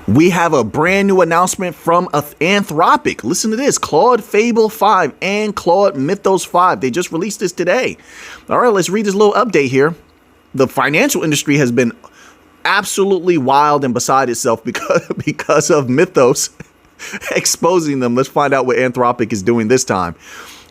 We have a brand new announcement from Anthropic. Listen to this: Claude Fable 5 and Claude Mythos 5. They just released this today. All right, let's read this little update here. The financial industry has been absolutely wild and beside itself because of Mythos exposing them. Let's find out what Anthropic is doing this time.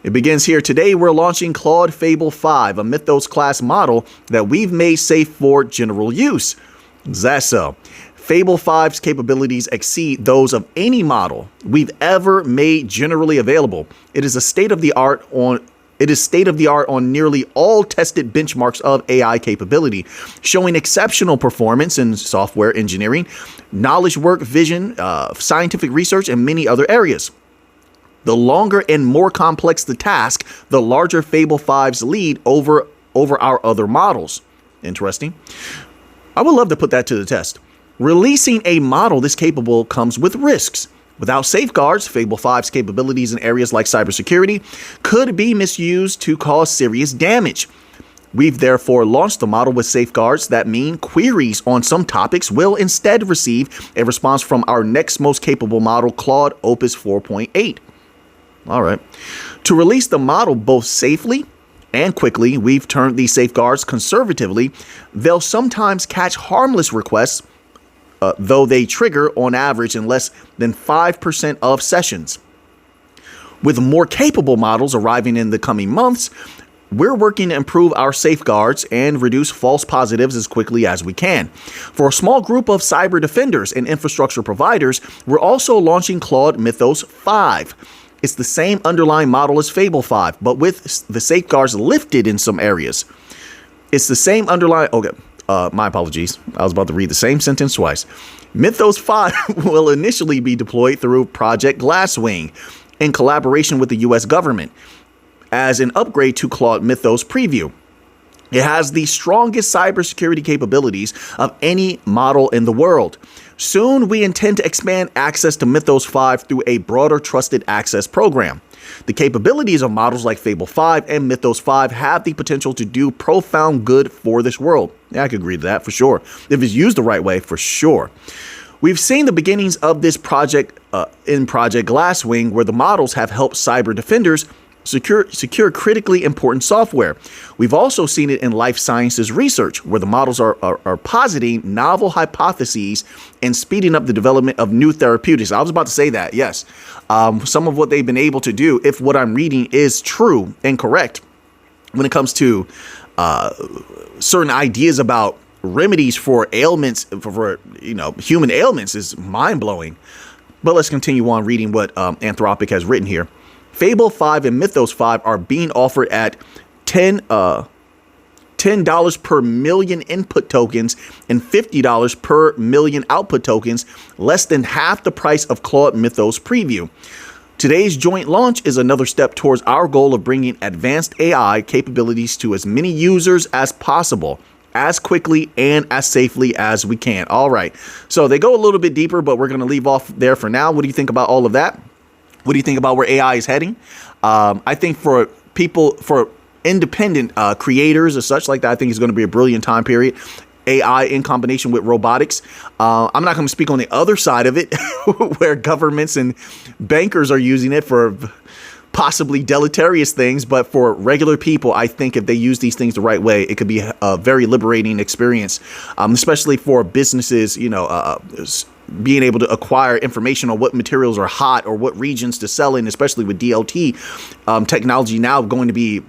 It begins here. Today, we're launching Claude Fable 5, a Mythos class model that we've made safe for general use. Is that so? Fable 5's capabilities exceed those of any model we've ever made generally available. It is state of the art on nearly all tested benchmarks of AI capability, showing exceptional performance in software engineering, knowledge work, vision, scientific research, and many other areas. The longer and more complex the task, the larger Fable 5's lead over our other models. Interesting. I would love to put that to the test. Releasing a model this capable comes with risks. Without safeguards, Fable 5's capabilities in areas like cybersecurity could be misused to cause serious damage. We've therefore launched the model with safeguards that mean queries on some topics will instead receive a response from our next most capable model, Claude Opus 4.8. All right. To release the model both safely and quickly, we've turned these safeguards conservatively. They'll sometimes catch harmless requests, though they trigger on average in less than 5% of sessions. With more capable models arriving in the coming months, we're working to improve our safeguards and reduce false positives as quickly as we can. For a small group of cyber defenders and infrastructure providers, we're also launching Claude Mythos 5. It's the same underlying model as Fable 5, but with the safeguards lifted in some areas. It's the same underlying... Okay. My apologies. I was about to read the same sentence twice. Mythos 5 will initially be deployed through Project Glasswing in collaboration with the U.S. government as an upgrade to Claude Mythos Preview. It has the strongest cybersecurity capabilities of any model in the world. Soon, we intend to expand access to Mythos 5 through a broader trusted access program. The capabilities of models like Fable 5 and Mythos 5 have the potential to do profound good for this world. Yeah, I could agree to that for sure. If it's used the right way, for sure. We've seen the beginnings of this project in Project Glasswing, where the models have helped cyber defenders secure critically important software. We've also seen it in life sciences research, where the models are positing novel hypotheses and speeding up the development of new therapeutics. I was about to say that, yes. Some of what they've been able to do, if what I'm reading is true and correct, when it comes to certain ideas about remedies for ailments, for human ailments, is mind-blowing. But let's continue on reading what Anthropic has written here. Fable 5 and Mythos 5 are being offered at $10 per million input tokens and $50 per million output tokens, less than half the price of Claude Mythos Preview. Today's joint launch is another step towards our goal of bringing advanced AI capabilities to as many users as possible, as quickly and as safely as we can. All right. So they go a little bit deeper, but we're going to leave off there for now. What do you think about all of that? What do you think about where AI is heading? I think for independent creators or such like that, I think it's going to be a brilliant time period. AI in combination with robotics. I'm not going to speak on the other side of it, where governments and bankers are using it for possibly deleterious things. But for regular people, I think if they use these things the right way, it could be a very liberating experience, especially for businesses, being able to acquire information on what materials are hot or what regions to sell in, especially with DLT technology now going to be,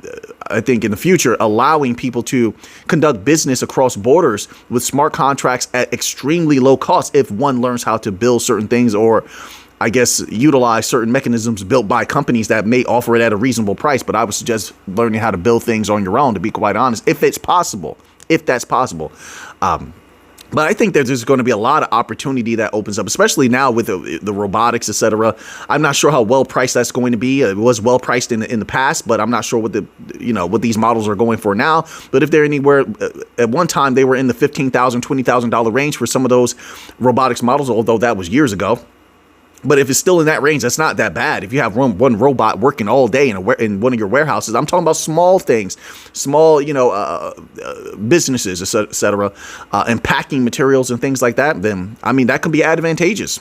I think in the future, allowing people to conduct business across borders with smart contracts at extremely low cost if one learns how to build certain things, or I guess utilize certain mechanisms built by companies that may offer it at a reasonable price. But I would suggest learning how to build things on your own, to be quite honest, if it's possible, if that's possible. But I think there's going to be a lot of opportunity that opens up, especially now with the robotics, etc. I'm not sure how well priced that's going to be. It was well priced in the past, but I'm not sure what what these models are going for now. But if they're anywhere, at one time they were in the $15,000, $20,000 range for some of those robotics models, although that was years ago. But if it's still in that range, that's not that bad. If you have one robot working all day in one of your warehouses, I'm talking about small things, small, businesses, et cetera, and packing materials and things like that, then, I mean, that can be advantageous.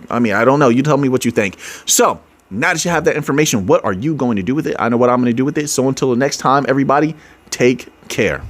I mean, I don't know. You tell me what you think. So now that you have that information, what are you going to do with it? I know what I'm going to do with it. So until the next time, everybody, take care.